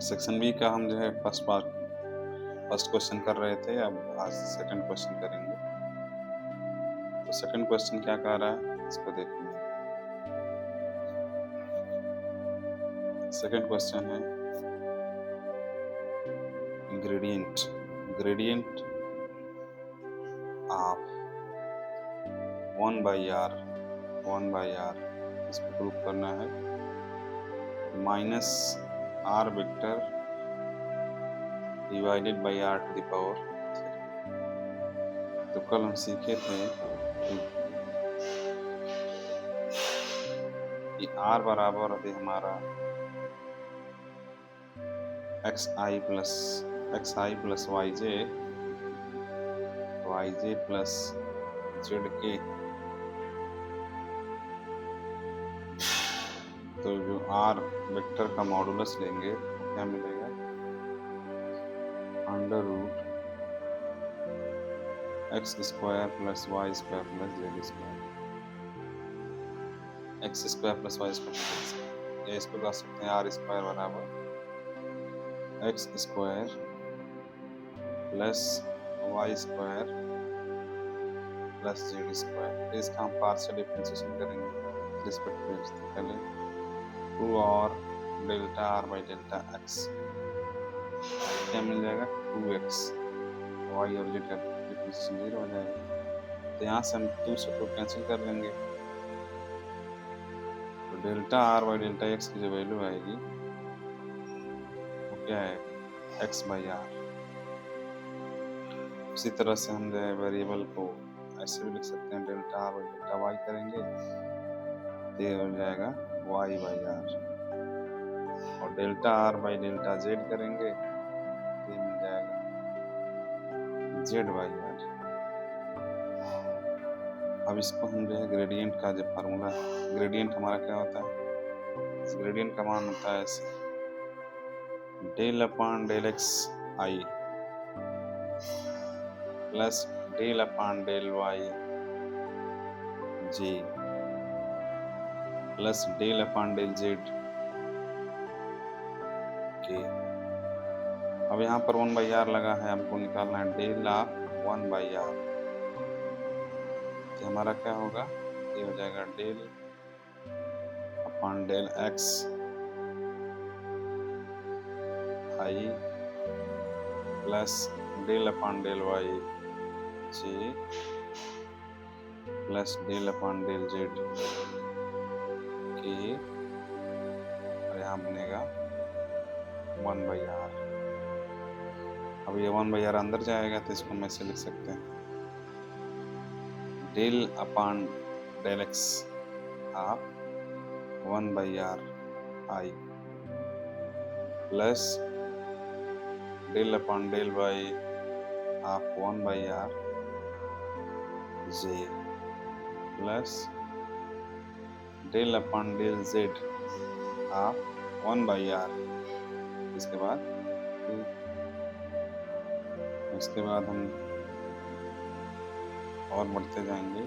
Section B का हम जो है फर्स्ट क्वेश्चन कर रहे थे, अब आज सेकंड क्वेश्चन करेंगे। तो सेकंड क्वेश्चन क्या कह रहा है इसको देखेंगे। सेकंड क्वेश्चन है ग्रेडियंट ग्रेडियंट ऑफ 1/r इसको प्रूव करना है। Minus r vector divided by r to the power 3। तो कल हम सीखे थे कि r बराबर है हमारा xi plus yj plus zk। तो जो r वेक्टर का मॉडुलस लेंगे तो क्या मिलेगा, under root x square plus y square plus z square, x square plus y square, या इसको कह सकते हैं आर स्क्वायर बराबर x square plus y square plus z square. तो इसका हम पार्शियल डिफरेंशिएशन करेंगे रिस्पेक्ट टू एक्स। तो पहले 2r delta r by delta x क्या मिल जाएगा, 2x। वाई और जेड का डिफरेंशिएशन 0 हो जाएगा। तो यहाँ से हम 2 से 2 कैंसिल कर लेंगे। तो delta r by delta x की जो वैल्यू आएगी वो क्या है, x बाई आर। उसी तरह से हम जो है वेरिएबल को ऐसे भी लिख सकते हैं, delta r by delta y करेंगे तो ये हो जाएगा y बाई आर, और delta r by delta z करेंगे तो ये मिल जाएगा z बाई आर। अब इसको हम जो है ग्रेडियंट का जो फार्मूला है, ग्रेडियंट हमारा क्या होता है, इस ग्रेडियंट का मान होता है ऐसे del upon del x i plus del upon del y j plus del upon del z के। अब यहाँ पर 1/r लगा है, हमको निकालना है डेल ऑफ 1/r। तो हमारा क्या होगा, ये हो जाएगा del upon del x i plus del upon del y j plus del upon del z के, और यहाँ बनेगा 1/r। अब ये 1/r अंदर जाएगा तो इसको हम ऐसे लिख सकते हैं del upon del x of 1/r i plus del upon del y of 1/r j plus del upon del z of 1/r। इसके बाद हम और बढ़ते जाएंगे।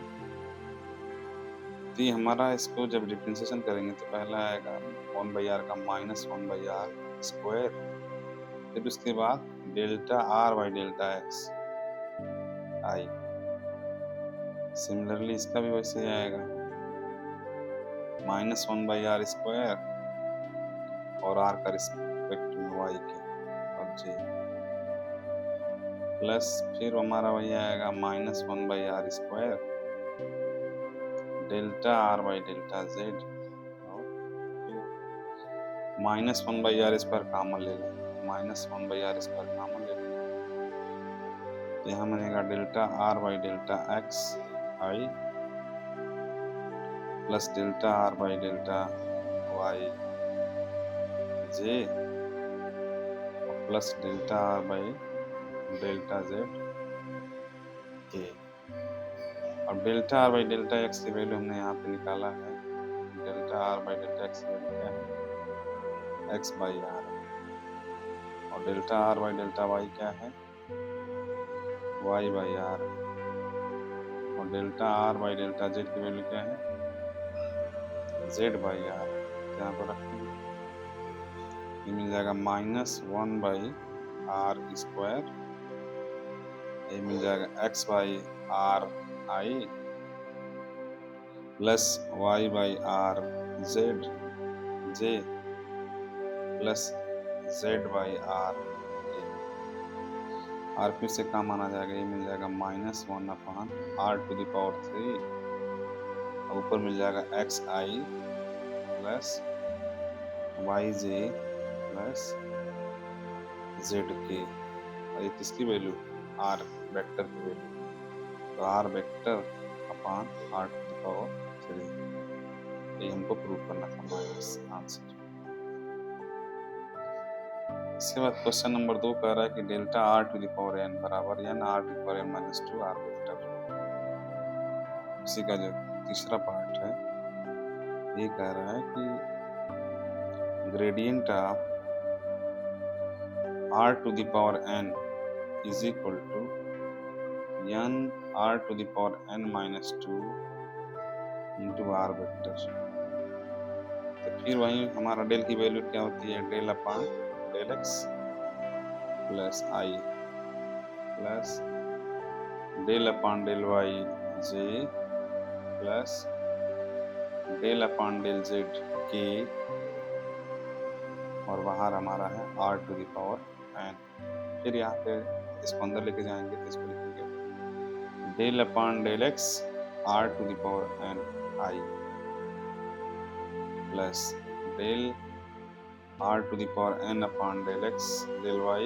तो ये हमारा इसको जब डिफरेंशिएशन करेंगे तो पहला आएगा 1/r का माइनस 1/r स्क्वायर, फिर उसके बाद delta r by delta x I. Similarly इसका भी वैसे ही आएगा माइनस 1/r स्क्वायर और r का रिस्पेक्ट में y के और j, प्लस फिर हमारा वही आएगा minus 1/r square delta r by delta Z, minus 1/r square common ले लें, माइनस 1/r स्क्वायर कॉमन ले लें, यहाँ बनेगा delta r by delta x i plus delta r by delta y j plus delta r by delta z के। अब delta r by delta x की value हमने यहाँ पे निकाला है, delta r by delta x की वैल्यू क्या है, x बाई आर, और delta r by delta y क्या है, y बाई आर, और delta r by delta z की वैल्यू क्या है, z बाई आर। यहाँ पर रखेंगे ये मिल जाएगा -1/r², ये मिल जाएगा x/r(i) plus y/r(z) plus z/r(k). r फिर से काम आना जाएगा, ये मिल जाएगा -1/r⁴, ऊपर मिल जाएगा xi plus yj plus zk, और ये किसकी वैल्यू, r वेक्टर की वैल्यू, तो r वेक्टर अपॉन r⁴, ये हमको प्रूव करना था माइनस आंसर। इसके बाद क्वेश्चन नंबर 2 कह रहा है कि डेल्टा r⁴n बराबर n r⁴n-2 r वेक्टर। इसी का जो तीसरा पार्ट है ये कह रहा है कि gradient of r⁴n is equal to n r⁴n-2 into r vector. तो फिर वही हमारा डेल की वैल्यू क्या होती है, del upon del x plus i plus del upon del y j plus del upon del z k, और बाहर हमारा है r⁴n। फिर यहाँ पे इसको अंदर लेके जाएंगे तो इसको लिखेंगे del upon del x r⁴n i plus del r⁴n upon del x del y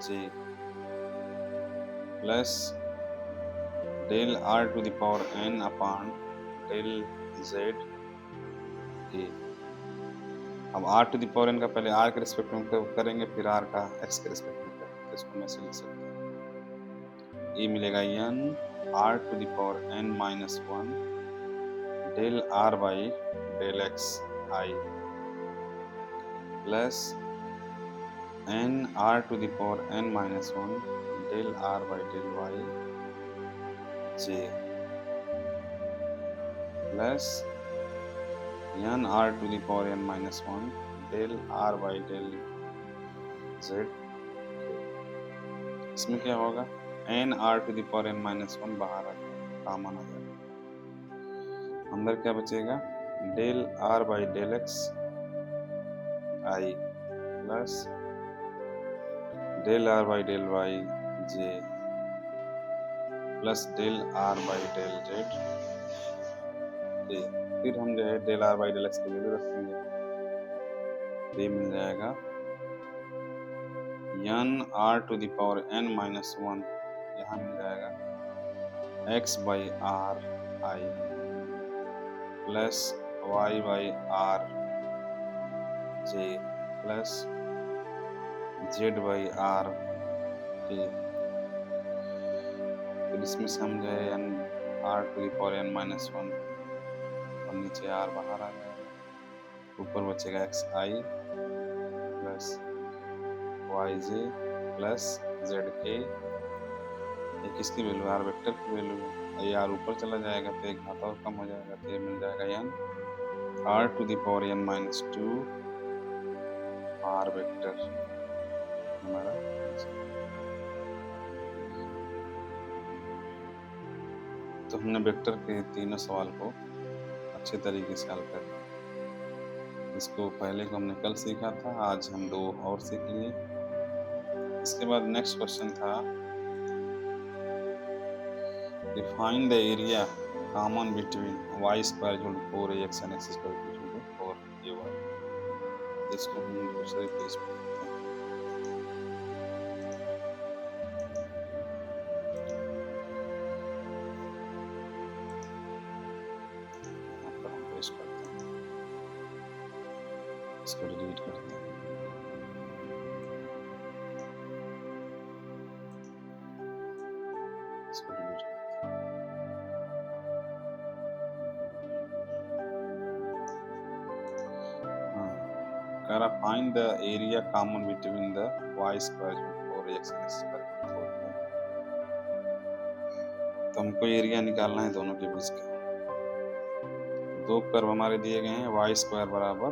j plus del r⁴n upon del z k। अब r⁴n का पहले r के रिस्पेक्ट में करेंगे, फिर r का x के रिस्पेक्ट में करेंगे, तो इसको मैं ऐसे लिख सकते हैं, ये मिलेगा n r⁴n-1 del r by del x i plus n r⁴n-1 del r by del y j plus n r⁴n-1 del r by del z। इसमें क्या होगा, n r⁴n-1 बाहर आ जाएगा, काम आना जाएगा, अंदर क्या बचेगा, del r by del x i plus del r by del y j plus del r by del z k। फिर हम जो है del r by del x की वैल्यू रखेंगे, तो ये मिल जाएगा n r⁴n-1, यहाँ मिल जाएगा x/r(i) plus y/r(j) plus z/r(k). फिर इसमें से हम जो है n r⁴n-1 और नीचे r बाहर आ जाएगा, ऊपर बचेगा xi plus yj plus zk। ये किसकी वैल्यू, r वेक्टर की वैल्यू है, ये r ऊपर चला जाएगा तो एक घात और कम हो जाएगा, तो ये मिल जाएगा n r⁴n-2 r वेक्टर हमारा। तो हमने वेक्टर के तीनों सवाल को अच्छे तरीके से हल कर लिया। इसको पहले को हमने कल सीखा था, आज हम 2 और सीख लिए। इसके बाद नेक्स्ट क्वेश्चन था define the area common between y² = 4ax and x² = 4ay। इसको हम दूसरे पेज पर करते हैं। यहाँ पर हम पेस्ट करते हैं, इसको डिलीट करते हैं। इसको डिलीट करते हैं। कह रहा find the area common between the y² = 4ax and x² = 4ay। तो हमको एरिया निकालना है दोनों के बीच का। दो कर्व हमारे दिए गए हैं, y² बराबर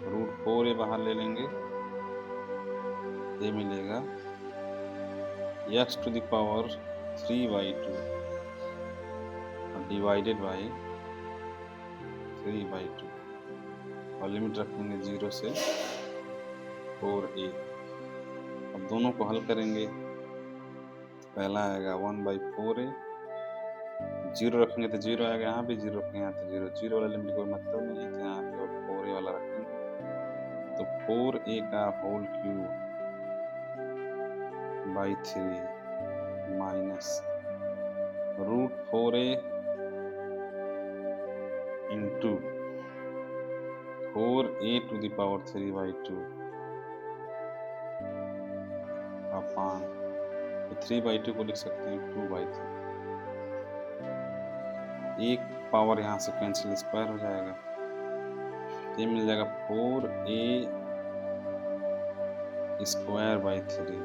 √4a बाहर ले लेंगे, ये मिलेगा x⁴ 3/2 डिवाइडेड बाई 3/2 और लिमिट रखेंगे 0 से 4a। अब दोनों को हल करेंगे, पहला आएगा 1/4a, 0 रखेंगे तो 0 आएगा, यहाँ भी 0 रखेंगे यहाँ तो 0, 0 वाला लिमिट कोई मतलब नहीं है, तो यहाँ पे और 4a वाला रखेंगे, तो 4a का whole cube by 3 minus √4a into 4a⁴ upon 3/2 को लिख सकते हैं 2/3, एक पावर यहाँ से कैंसिल, स्क्वायर हो जाएगा, ये मिल जाएगा 4a² / 3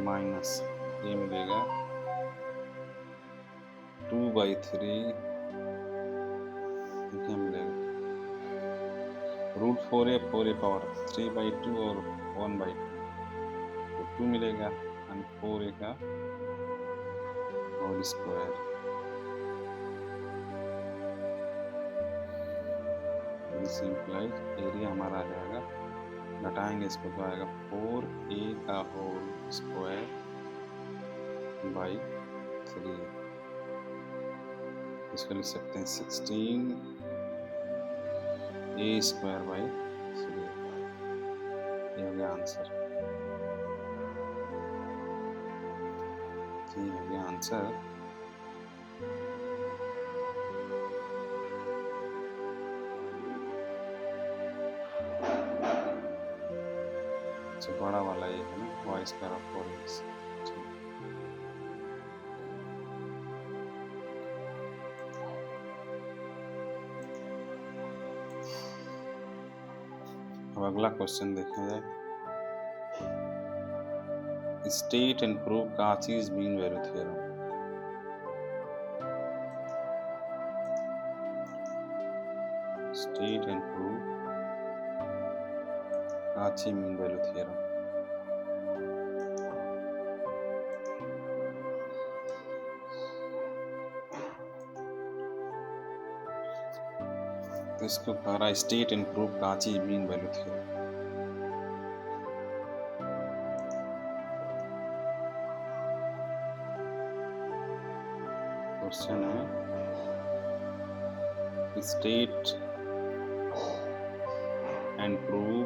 माइनस ये मिलेगा 2/3, क्या मिलेगा √4a 4a पावर 3/2 और 1/2 तो 2 मिलेगा, एंड 4a का होल स्क्वायर। सिंपलाइज एरिया हमारा आ जाएगा, घटाएंगे इसको तो आएगा 4a का होल स्क्वायर बाई 3, इसको लिख सकते हैं 16a² बाई 3, ये हो गया आंसर, ये हो गया आंसर। बड़ा वाला ये है ना, y² ऑफ 4x। अब अगला क्वेश्चन देखा जाए, state and prove Cauchy's mean value theorem. State and prove Cauchy mean value theorem. तो इसको कह रहा है state and prove Cauchy mean value theorem. Question है state and prove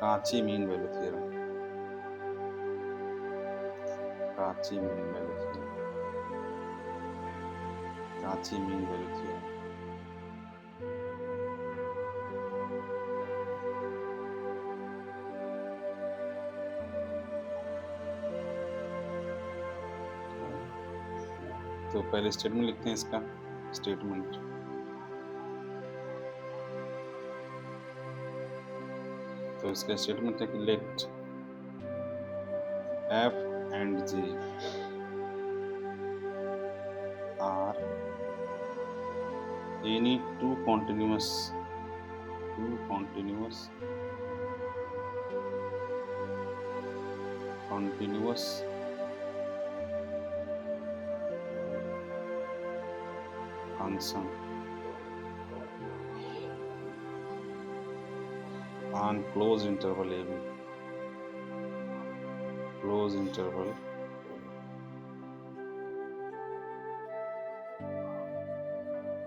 Cauchy mean value theorem. Cauchy mean value theorem, Cauchy mean value theorem. तो पहले statement लिखते हैं इसका, स्टेटमेंट तो इसका स्टेटमेंट है कि late f and g are any two continuous function on closed interval AB, closed interval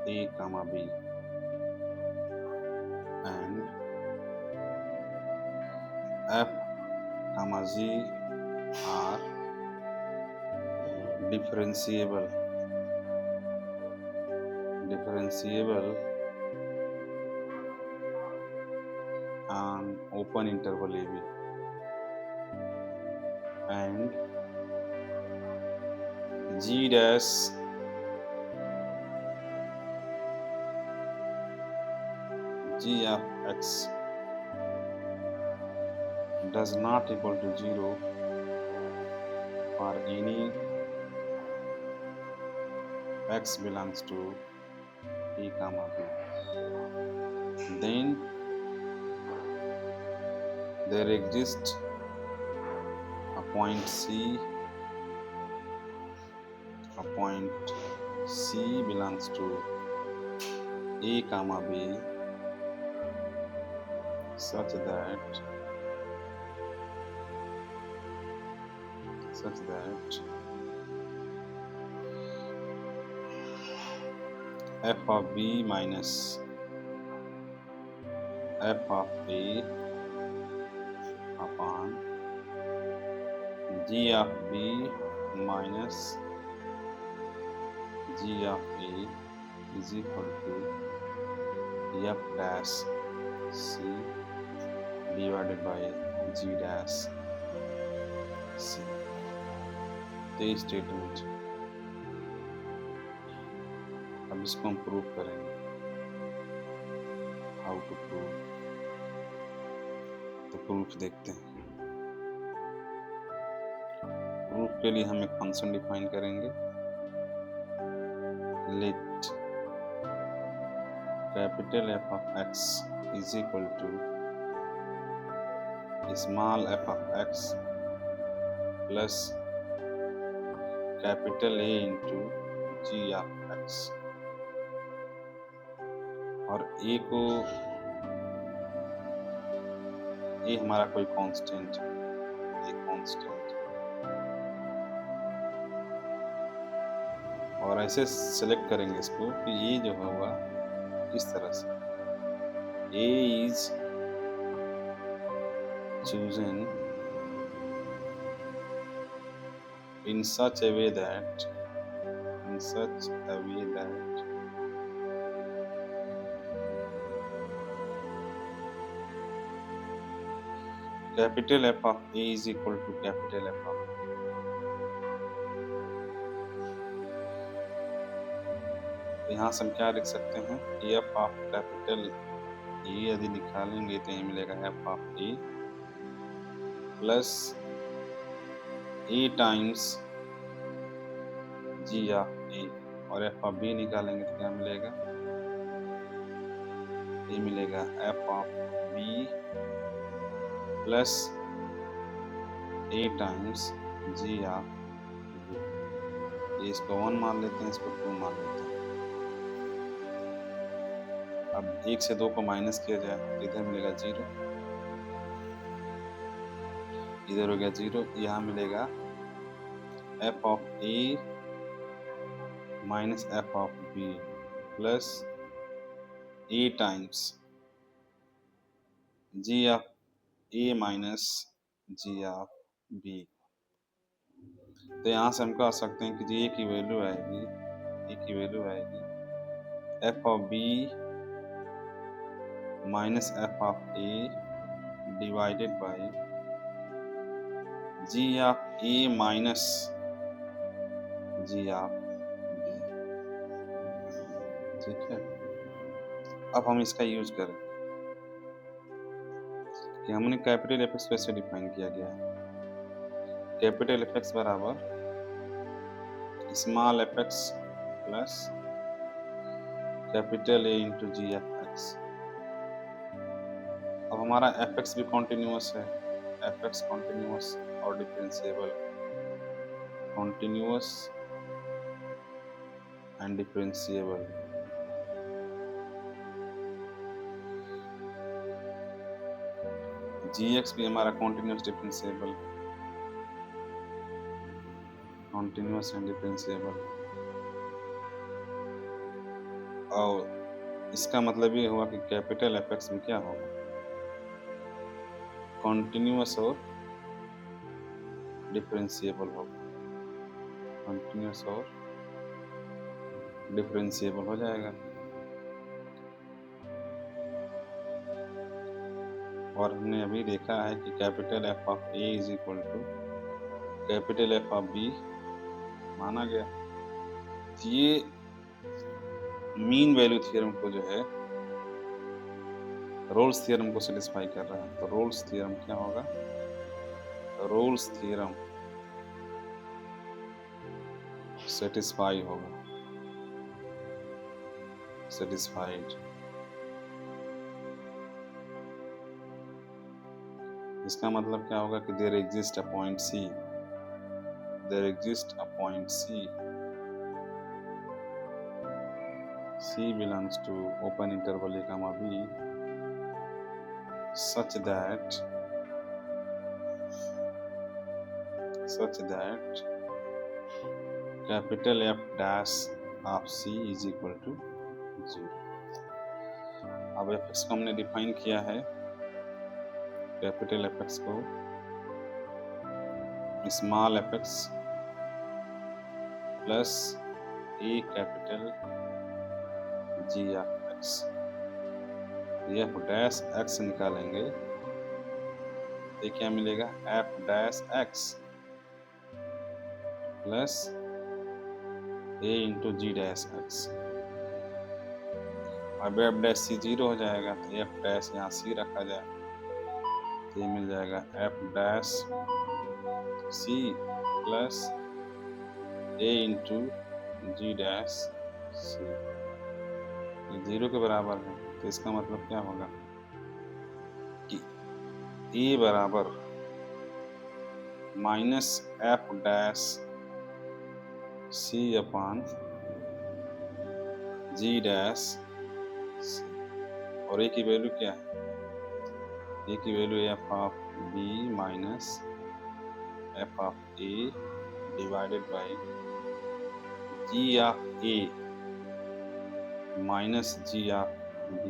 A comma B, and f comma g are differentiable on open interval AB, and g dash g of x does not equal to 0 for any x belongs to E comma B. Then there exists a point C. A point C belongs to A comma B such that f of B minus f of A upon G of B minus G of A is equal to f dash C divided by G dash C. तो ये statement, अब इसको हम prove करेंगे। How to prove, तो proof देखते हैं। Proof के लिए हम एक फंक्शन डिफाइन करेंगे, let capital F of x is equal to small f of x plus capital A into g of x, और A को, A हमारा कोई कांस्टेंट है, एक कांस्टेंट, और ऐसे सेलेक्ट करेंगे इसको कि ये जो होगा इस तरह से, A is chosen in such a way that capital F of A is equal to capital F of B. यहाँ से हम क्या लिख सकते हैं, F of कैपिटल A यदि निकालेंगे तो ये मिलेगा F of A plus A times G of A, और F of B निकालेंगे तो क्या मिलेगा, ये मिलेगा F of B plus A times G of B। ये इसको 1 मान लेते हैं, इसको 2 मान लेते हैं। अब 1 से 2 को माइनस किया जाए, इधर मिलेगा 0, इधर हो गया 0, यहाँ मिलेगा f of A minus f of B plus A times G of A minus G of B। तो यहाँ से हम कह सकते हैं कि A की वैल्यू आएगी f of B minus f of A divided by G of A minus G of B। ठीक है, अब हम इसका यूज करें कि हमने कैपिटल एफ एक्स कैसे डिफाइन किया गया है। कैपिटल एफ एक्स बराबर small f x plus capital A into g f x. अब हमारा एफ एक्स भी कॉन्टिन्यूअस है, एफ एक्स कॉन्टिन्यूअस और differentiable, continuous and differentiable. G x भी हमारा continuous differentiable, continuous and differentiable. और इसका मतलब ये हुआ कि कैपिटल एफ एक्स में क्या होगा, कॉन्टिन्यूअस और डिफरेंशिएबल होगा, कॉन्टिन्यूअस और डिफरेंशिएबल हो जाएगा। और हमने अभी देखा है कि capital F of a is equal to capital F of b माना गया। ये मीन वैल्यू थ्योरम को जो है रोल्स थ्योरम को सेटिस्फाई कर रहा है। तो रोल्स थ्योरम क्या होगा, रोल्स थ्योरम सेटिस्फाई होगा। सेटिस्फाइड। इसका मतलब क्या होगा कि there exist a point c, there exist a point c, C belongs to open interval a comma b such that capital F dash of C is equal to 0। अब fx को हमने define किया है, कैपिटल fx को small fx plus a capital g of x। f dash x निकालेंगे तो क्या मिलेगा, f dash x plus a into g dash x। अब f डैश c 0 हो जाएगा तो f डैश यहाँ c रखा जाए तो ये मिल जाएगा f dash c plus a into g dash c। ये 0 के बराबर है तो इसका मतलब क्या होगा कि a बराबर minus f dash c upon g dash c। और a की वैल्यू क्या है, a की value f of b minus f of a divided by g of a minus g of b।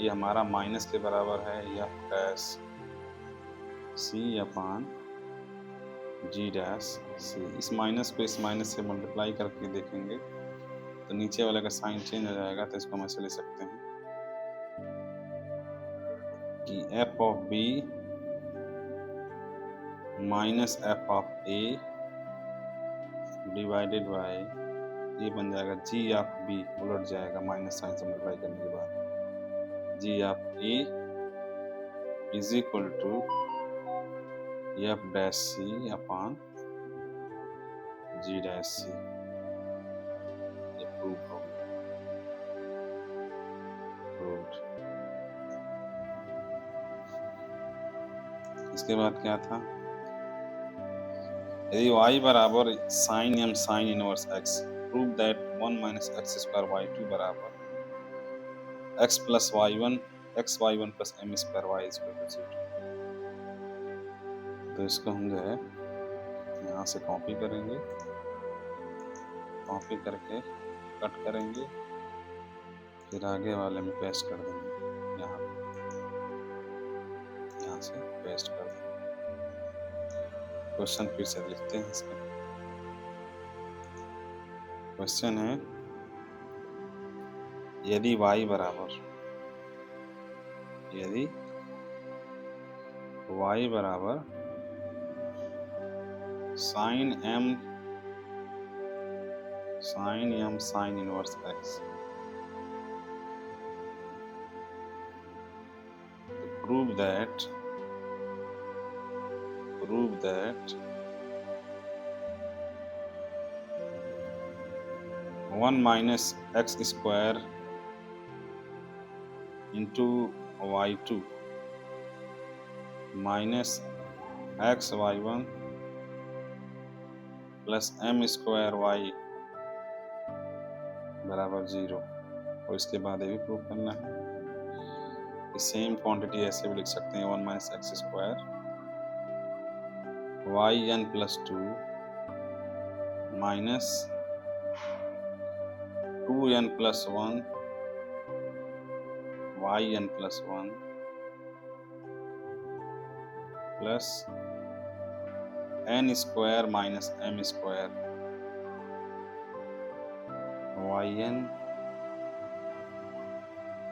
ये हमारा माइनस के बराबर है f dash c upon g dash c। इस माइनस को इस माइनस से मल्टीप्लाई करके देखेंगे तो नीचे वाले का साइन चेंज हो जाएगा, तो इसको हम ऐसे ले सकते हैं कि f of b minus f of a divided by ये बन जाएगा g ऑफ b, उलट जाएगा माइनस साइन से मल्टीप्लाई करने के बाद, g of a is equal to f dash c upon g dash c। ये प्रूव हो प्रूव्ड। इसके बाद क्या था, यदि y बराबर sine m sine inverse x, prove that 1 minus x square y2 बराबर x plus y1 plus m square y is equal to 0। तो इसको हम जो है यहाँ से कॉपी करेंगे, कॉपी करके कट करेंगे, फिर आगे वाले में पेस्ट कर देंगे, यहाँ से पेस्ट कर देंगे। क्वेश्चन फिर से लिखते हैं इसका। क्वेश्चन है यदि y बराबर sine m sine inverse x, prove that 1 minus x square into y2 minus x y1 plus m square y बराबर 0। और इसके बाद ये भी प्रूव करना है। सेम क्वांटिटी ऐसे भी लिख सकते हैं, 1 minus x square yn plus 2 minus 2n plus 1 yn plus 1 plus n square minus m square yn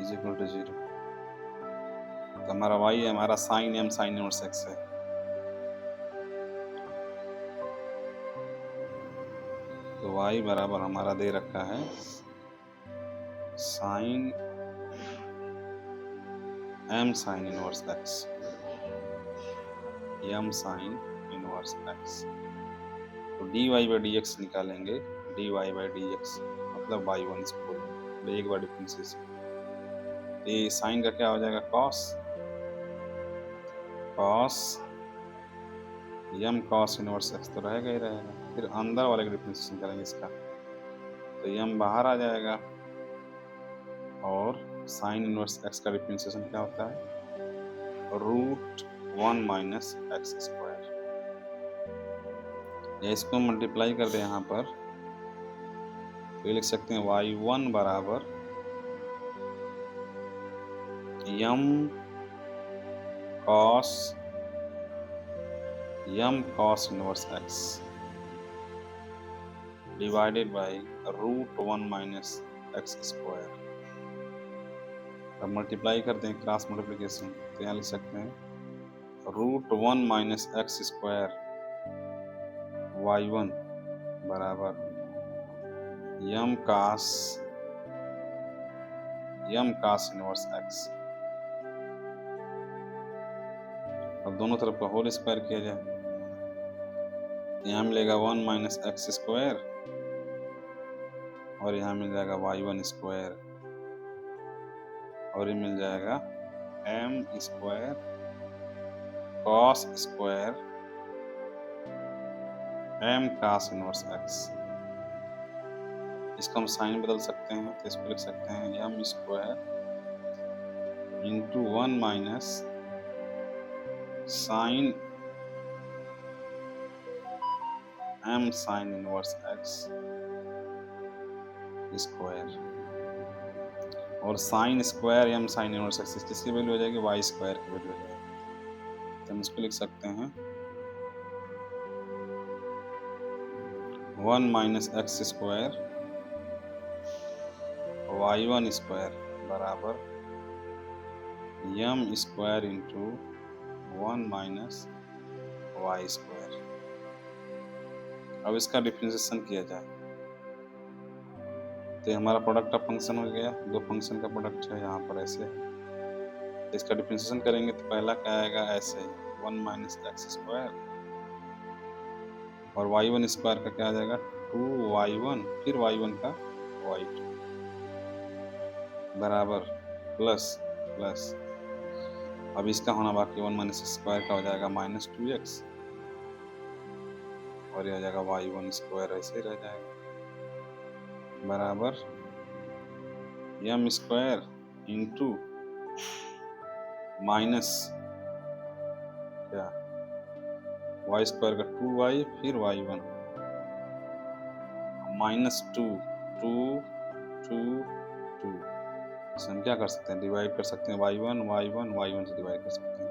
is equal to 0। तो हमारा y हमारा sine m sine inverse x है। तो y बराबर हमारा दे रखा है sine m sine inverse x, m sine inverse x। तो dy बाई dx निकालेंगे, dy बाई dx मतलब मतलब y1 इसको बोलेंगे, एक बार डिफरेंशिएशन। ये साइन का क्या हो जाएगा, cos m cos inverse x तो रहेगा ही रहेगा। फिर अंदर वाले का डिफरेंशिएशन करेंगे इसका, तो m बाहर आ जाएगा, और साइन इनवर्स x का डिफरेंशिएशन क्या होता है, √1 माइनस एक्स स्क्वायर। इसको मल्टीप्लाई कर दे यहाँ पर, तो ये लिख सकते हैं y1 बराबर m cos inverse x divided by √1 minus x square. अब मल्टीप्लाई करते हैं, क्रॉस मल्टीप्लिकेशन, तो यहाँ लिख सकते हैं √1 माइनस एक्स स्क्वायर y1 बराबर m cos इनवर्स x। अब दोनों तरफ का होल स्क्वायर किया जाए, यहाँ मिलेगा 1 माइनस एक्स स्क्वायर, और यहाँ मिल जाएगा y1 स्क्वायर, और ये मिल जाएगा m square cos square m cos inverse x। इसको हम साइन बदल सकते हैं, तो इसको लिख सकते हैं m square into 1 minus sine m sine inverse x square, और sine square m sine inverse x किसकी वैल्यू हो जाएगी, y स्क्वायर की वैल्यू हो जाएगी। तो हम इसको लिख सकते हैं 1 minus x square y1 square बराबर m square into 1 minus y square. अब इसका डिफरेंशिएशन किया जाए, तो हमारा प्रोडक्ट ऑफ फंक्शन हो गया, दो फंक्शन का प्रोडक्ट है यहाँ पर ऐसे। तो इसका डिफरेंशिएशन करेंगे तो पहला क्या आएगा, ऐसे 1 माइनस एक्स स्क्वायर, और y1 स्क्वायर का क्या आ जाएगा 2y1, फिर y1 का y2 बराबर प्लस अब इसका होना बाकी 1 माइनस स्क्वायर का हो जाएगा -2x, और यह आ जाएगा y1 स्क्वायर ऐसे रह जाएगा बराबर m स्क्वायर इंटू माइनस क्या y स्क्वायर का 2y, फिर y1 -2 हम क्या कर सकते हैं, डिवाइड कर सकते हैं y1 से डिवाइड कर सकते हैं,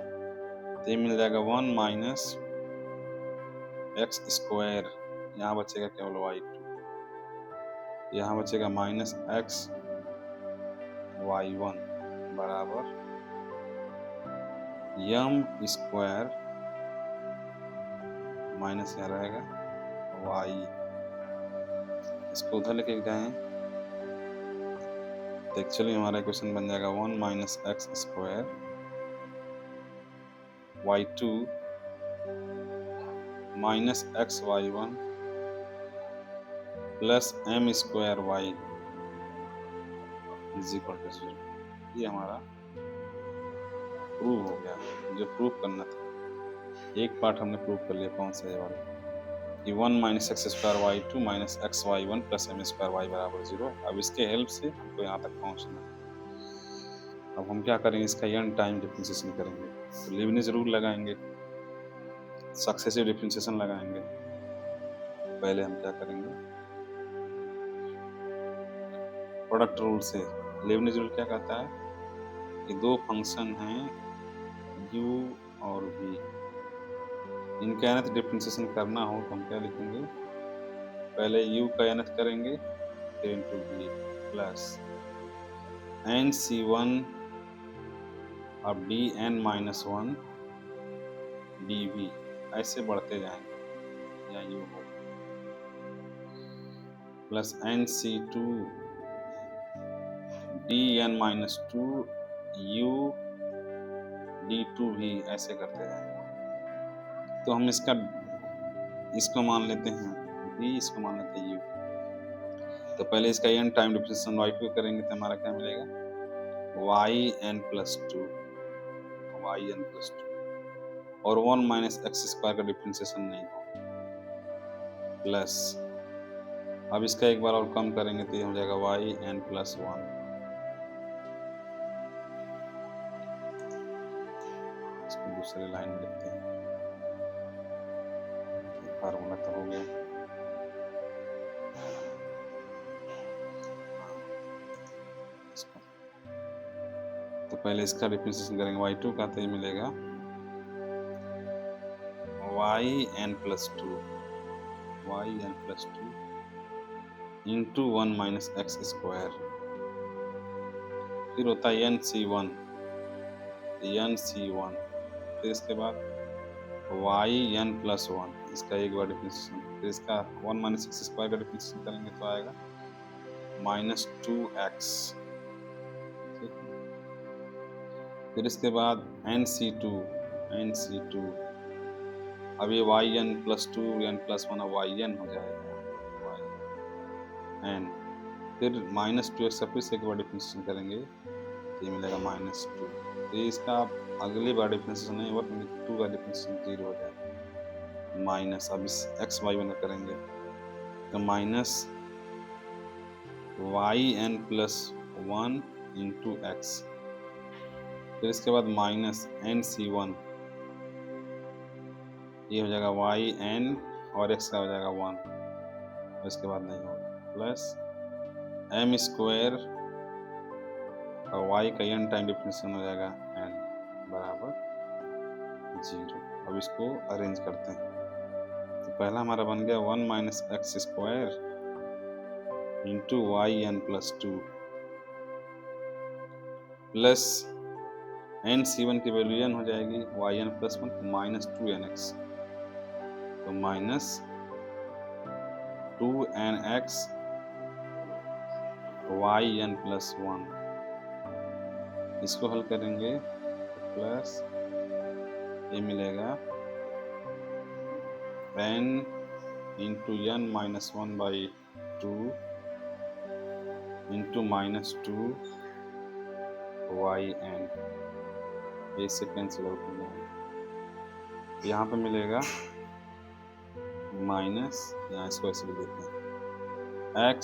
तो ये मिल जाएगा 1 माइनस एक्स स्क्वायर, यहाँ बचेगा केवल y2, यहाँ बचेगा माइनस एक्स y1 बराबर m स्क्वायर माइनस यहाँ रहेगा y, इसको उधर लेके जाएं तो एक्चुअली हमारा क्वेश्चन बन जाएगा 1 minus x square y2 minus x y1 plus m square y is equal to 0। ये हमारा प्रूव हो गया, जो प्रूव करना था। एक पार्ट हमने प्रूव कर लिया, कौन सा ये वाला, कि 1 minus x square y2 minus x y1 plus m square y बराबर 0। अब इसके हेल्प से हमको यहाँ तक पहुँचना है। अब हम क्या करेंगे, इसका n टाइम डिफरेंशिएशन करेंगे, तो लीबनिज़ रूल लगाएंगे, सक्सेसिव डिफरेंशिएशन लगाएंगे। पहले हम क्या करेंगे, प्रोडक्ट रूल से। लीबनिज़ रूल क्या कहता है कि दो फंक्शन हैं u और v, इनका nth डिफरेंशिएशन करना हो तो हम क्या लिखेंगे, पहले u का nth करेंगे, फिर इंटू v प्लस nc1 अब dn-1 dv ऐसे बढ़ते जाएंगे, या u हो plus nc2 dn-2 u d2v ऐसे करते जाएंगे। तो हम इसको मान लेते हैं v, इसको मान लेते हैं u। तो पहले इसका n टाइम डिफरेंशिएशन y2 करेंगे तो हमारा क्या मिलेगा, yn+2 और 1 माइनस एक्स स्क्वायर का डिफरेंशिएशन नहीं हो, प्लस अब इसका एक बार और कम करेंगे तो ये हो जाएगा yn+1। इसको दूसरी लाइन में लिखते हैं, फार्मूला तो हो गया। तो पहले इसका डिफरेंशिएशन करेंगे y2 का, तो ये मिलेगा yn+2 into 1 minus x square, फिर होता है nc1, फिर इसके बाद yn+1, इसका एक बार डिफरेंशिएशन, फिर इसका 1 माइनस एक्स स्क्वायर का डिफरेंशिएशन करेंगे तो आएगा -2x, फिर इसके बाद nc2, अब ये yn+2 n+1 अब yn हो जाएगा n, फिर -2x का फिर से एक बार डिफरेंशिएशन करेंगे तो ये मिलेगा -2, तो ये इसका अगली बार डिफरेंशिएशन नहीं हुआ क्योंकि 2 का डिफरेंशिएशन 0 हो जाएगा, माइनस अब इस x y बना करेंगे तो -yn+1 इंटू x, फिर इसके बाद -nc1, ये हो जाएगा yn और x का हो जाएगा 1, और इसके बाद नहीं होगा, प्लस m स्क्वायर और y का n टाइम डिफरेंशिएशन हो जाएगा n बराबर 0। अब इसको अरेंज करते हैं, तो पहला हमारा बन गया 1 minus x square into yn+2 plus nc1 की वैल्यू n हो जाएगी, yn+1 -2nx, तो -2nx yn+1, इसको हल करेंगे तो प्लस ये मिलेगा n into n-1/2 into -2 yn, ये से कैंसिल आउट हो जाएगा, यहाँ पे मिलेगा माइनस, यहाँ इसको ऐसे भी देते हैं x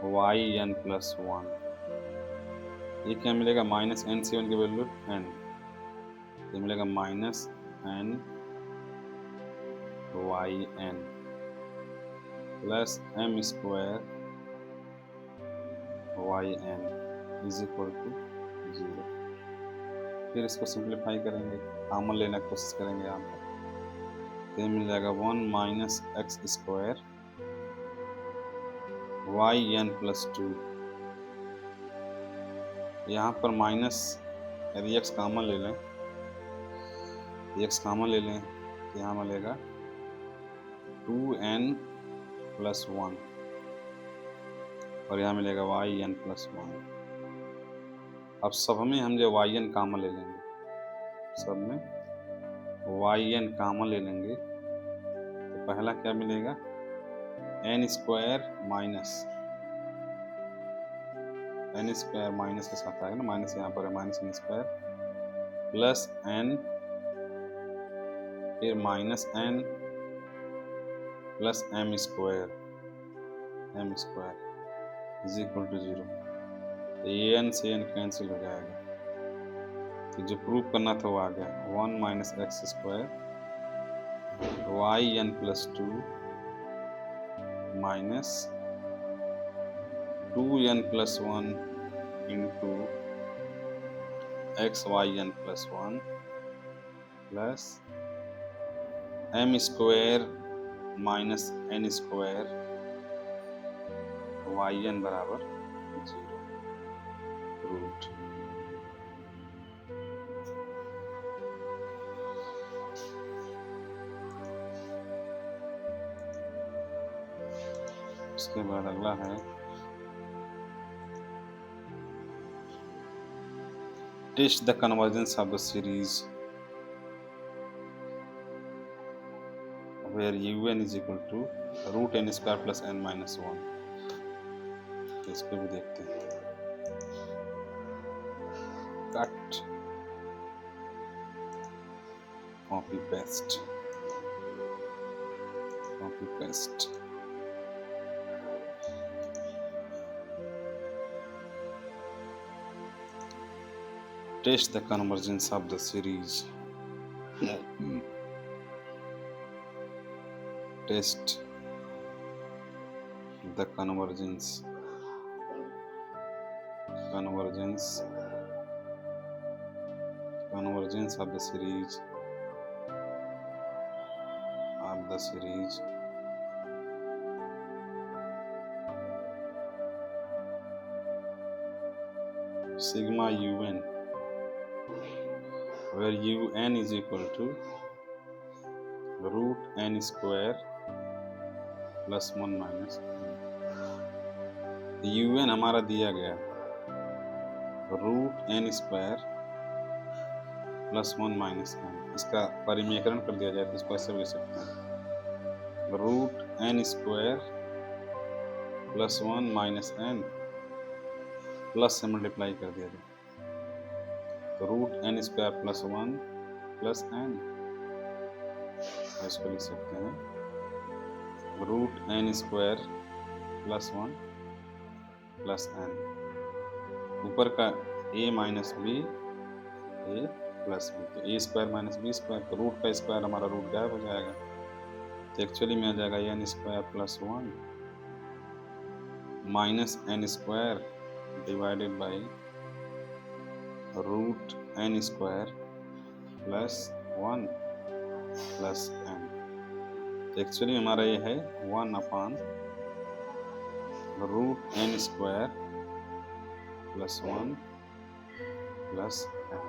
yn+1, ये क्या मिलेगा -nc1 की वैल्यू n, ये मिलेगा -n yn plus m square yn is equal to 0। फिर इसको सिंप्लीफाई करेंगे, कॉमन लेने की कोशिश करेंगे यहाँ पर, तो ये मिल जाएगा 1 माइनस एक्स स्क्वायर yn+2, यहाँ पर माइनस, यदि x कॉमन ले लें, तो यहाँ मिलेगा 2n+1 और यहाँ मिलेगा yn+1। अब सब में हम जो yn कॉमन ले लेंगे, सब में yn कॉमन ले लेंगे, तो पहला क्या मिलेगा n स्क्वायर माइनस के साथ आएगा ना, माइनस यहाँ पर है -n स्क्वायर प्लस n, फिर -n plus m square is equal to 0, तो n से n कैंसिल हो जाएगा, तो जो प्रूव करना था वो आ गया 1 minus x square yn+2 minus 2n+1 into yn+1 plus m square minus n square yn बराबर 0 रूट। उसके बाद अगला है test the convergence of the series. अब where un is equal to root n square plus n minus 1। तो इस पे भी देखते हैं। Cut, copy paste, copy paste. Test the convergence of the series. Test the convergence of the series sigma un, where un is equal to root n square plus 1 minus un हमारा दिया गया root n square plus 1 minus n। इसका परिमेयकरण कर दिया जाए तो इसको ऐसे लिख सकते हैं root n square plus 1 minus n plus से मल्टीप्लाई कर दिया जाए तो root n square plus 1 plus n। इसको लिख सकते हैं root n square plus 1 plus n। ऊपर का a minus b a plus b, तो a square minus b square, तो रूट का स्क्वायर हमारा रूट गायब हो जाएगा, तो एक्चुअली में आ जाएगा n square plus 1 minus N square divided by root n square plus 1 plus n। तो एक्चुअली हमारा ये है 1 upon root n square plus 1 plus n।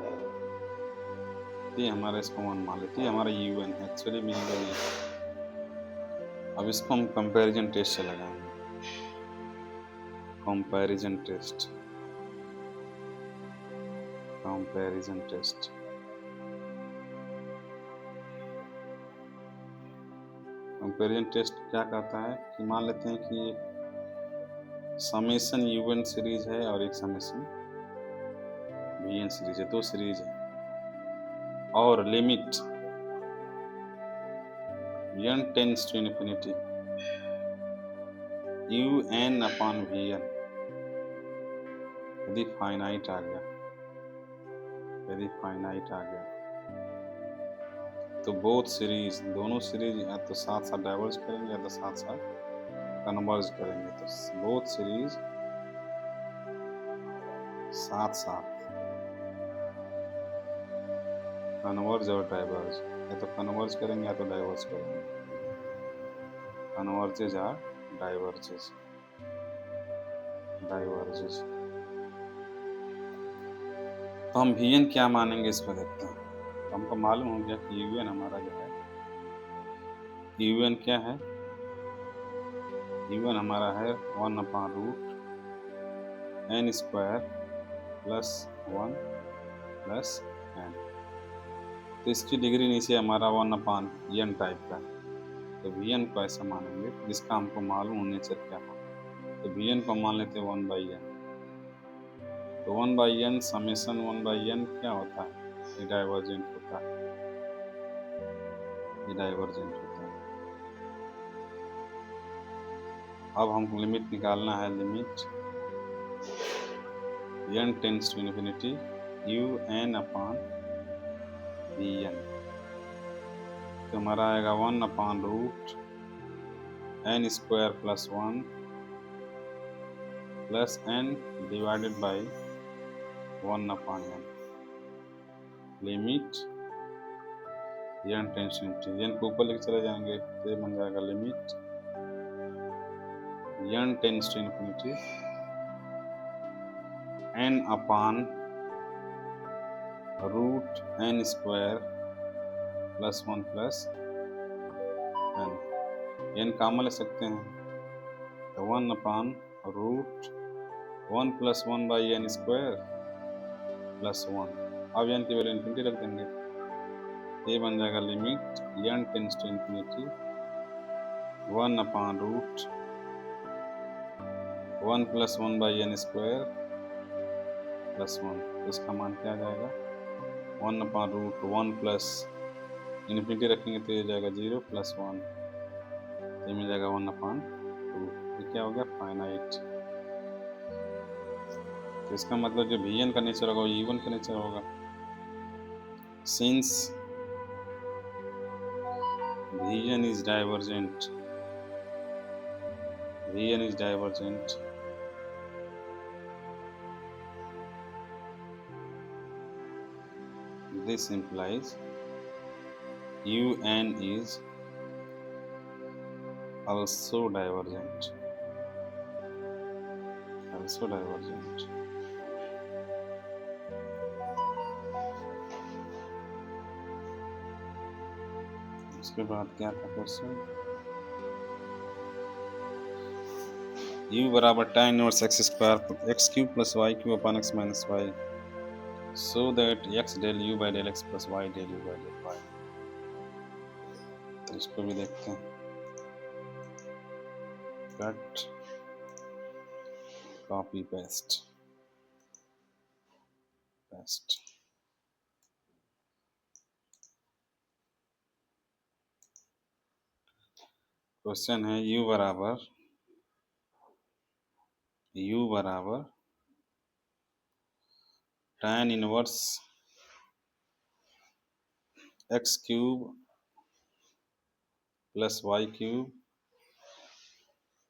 ये हमारा इसको 1 मान लेते हैं, हमारा un है एक्चुअली में ये। अब इसको हम कंपैरिजन टेस्ट से लगाएंगे, कंपैरिजन टेस्ट। कंपैरिजन टेस्ट क्या कहता है कि मान लेते हैं कि समेशन un सीरीज है और एक समेशन vn सीरीज है, दो सीरीज है और limit n tends to infinity un upon vn यदि फाइनाइट आ गया, तो बोथ सीरीज, दोनों सीरीज या तो साथ साथ डाइवर्ज करेंगे या तो साथ साथ कन्वर्ज करेंगे। तो बोथ सीरीज साथ साथ कन्वर्ज और डाइवर्ज, या तो कन्वर्ज करेंगे या तो डाइवर्ज करेंगे, कन्वर्जेज और डाइवर्जेज। तो हम vn क्या मानेंगे इसको देखते हैं। तो हमको मालूम हो गया कि un हमारा जो है, un क्या है, un हमारा है 1 upon root n square plus 1 plus n। तो इसकी डिग्री नीचे हमारा 1 अपान n टाइप का, तो vn को ऐसा मानेंगे जिसका हमको मालूम होने से क्या मालूम। तो vn को मान लेते हैं 1/n। तो 1/n समेशन 1/n क्या होता है, ये डाइवर्जेंट होता है, अब हमको लिमिट निकालना है, limit n tends to infinity un upon vn। तो हमारा आएगा 1 upon root n square plus 1 plus n divided by 1 upon n। Limit n tends to infinity, n को ऊपर लेके चले जाएंगे तो ये बन जाएगा limit n tends to infinity n upon root n square plus 1 plus n common ले सकते हैं, तो 1 upon root 1 plus 1/n square plus 1। अब n की वैल्यू इन्फिनिटी रख देंगे, ये बन जाएगा limit n tends to infinity 1/√1 + 1/n² + 1, तो इसका मान क्या आ जाएगा? 1/√1 प्लस इन्फिनिटी रखेंगे तो ये जाएगा 0 + 1, तो ये मिल जाएगा 1/2। ये क्या हो गया? फाइनाइट। तो इसका मतलब जो Vn का नेचर होगा वो E1 का नेचर होगा। Since Vn is divergent, this implies Un is also divergent. उसके बाद क्या था क्वेश्चन? u बराबर tan inverse x² x³ + y³ / x - y, so that x del u by del x + y del u by del y। तो इसको भी देखते हैं। Cut, copy, paste. क्वेश्चन है u बराबर tan inverse x³ + y³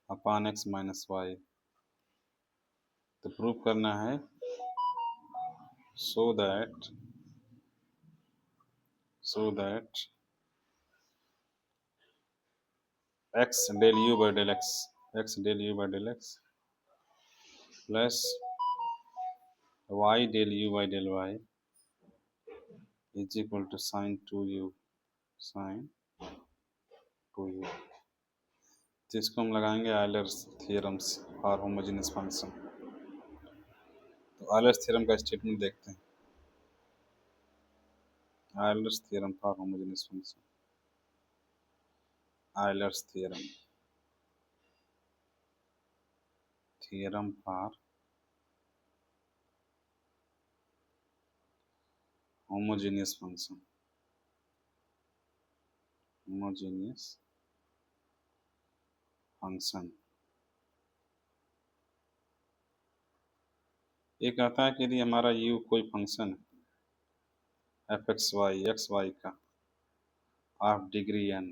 / x - y, तो prove करना है so that x del u by del x plus y del u by del y is equal to sin 2u। तो इसको हम लगाएंगे Euler's theorems for homogeneous function. तो Euler's theorem का statement देखते हैं। Euler's theorem for homogeneous function, Euler's theorem for homogeneous function, ये कहता है कि यदि हमारा u कोई फंक्शन है x y का of degree n,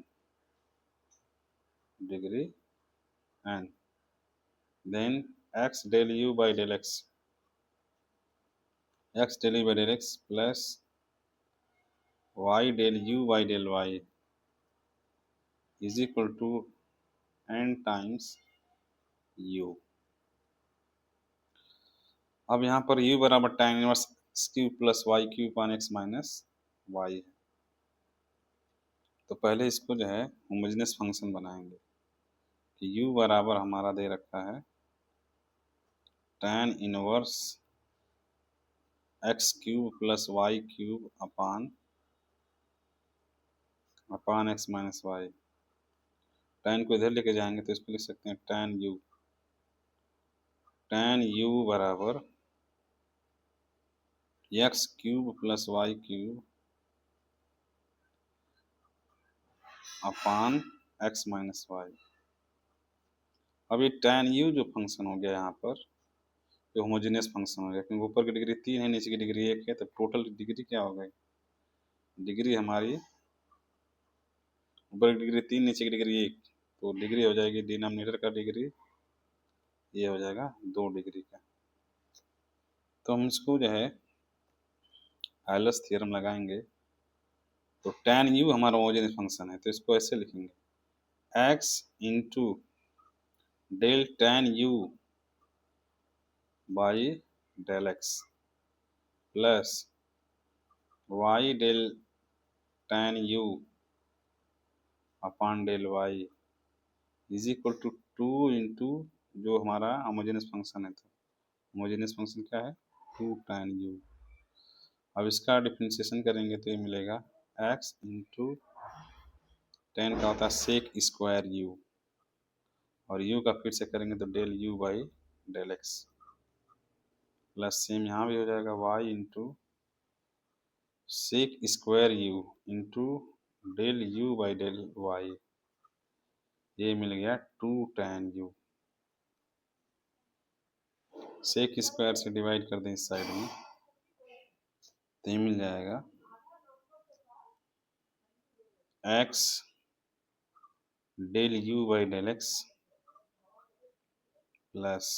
then x del u by del x plus y del u by del y is equal to n times u। अब यहाँ पर u बराबर tan inverse x³ + y³ / x - y है। तो पहले इसको जो है होमोजेनियस फंक्शन बनाएंगे कि u बराबर हमारा दे रखा है tan inverse x³ + y³ / x - y। tan को इधर लेके जाएंगे तो इसको लिख सकते हैं tan u बराबर x³ + y³ x - y। अब ये tan u जो फंक्शन हो गया यहाँ पर, ये होमोजेनियस फंक्शन हो गया, क्योंकि ऊपर की डिग्री 3 है, नीचे की डिग्री 1 है, तो टोटल डिग्री क्या हो गई? डिग्री हमारी ऊपर की डिग्री 3, नीचे की डिग्री 1, तो डिग्री हो जाएगी डिनोमिनेटर का डिग्री, ये हो जाएगा 2 डिग्री का। तो हम इसको जो है आयलर्स थ्योरम लगाएंगे। तो tan u हमारा होमोजेनियस फंक्शन है, तो इसको ऐसे लिखेंगे x into del tan u by del x plus y del tan u upon del y is equal to 2 into जो हमारा होमोजेनियस फंक्शन है, तो होमोजेनियस फंक्शन क्या है? 2 tan u। अब इसका डिफरेंशिएशन करेंगे तो ये मिलेगा x इंटू tan का होता है sec² u और u का फिर से करेंगे तो del u by del x, plus same यहाँ भी हो जाएगा y into sec square u into del u by del y, ये मिल गया 2 tan u। सेक स्क्वायर से डिवाइड कर दें इस साइड में तो ये मिल जाएगा x del u by del x plus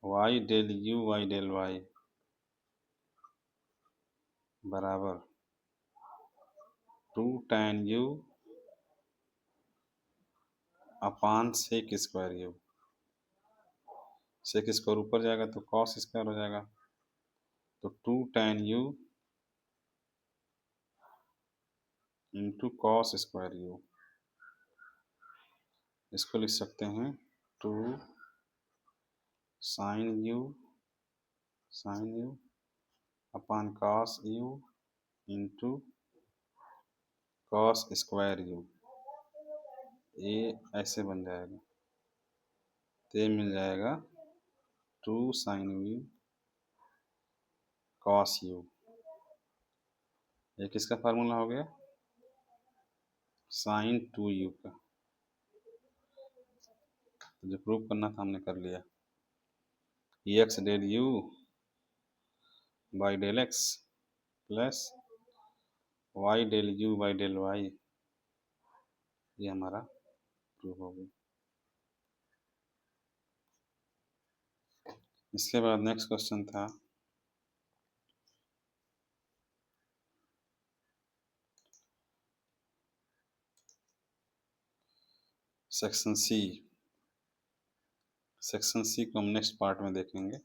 y del u by del y बराबर 2 tan u upon sec square u। Sec square ऊपर जाएगा तो कॉस स्क्वायर हो जाएगा, तो 2 tan u into cos square u, इसको लिख सकते हैं 2 sine u upon cos u into cos square u, ये ऐसे बन जाएगा, तो ये मिल जाएगा 2 साइन u कॉस u। ये किसका फार्मूला हो गया? साइन 2u का। तो जो प्रूव करना था हमने कर लिया। X del u by del x plus y del u by del y, ये हमारा प्रूव हो गया। इसके बाद नेक्स्ट क्वेश्चन था सेक्शन सी। सेक्शन सी को हम नेक्स्ट पार्ट में देखेंगे।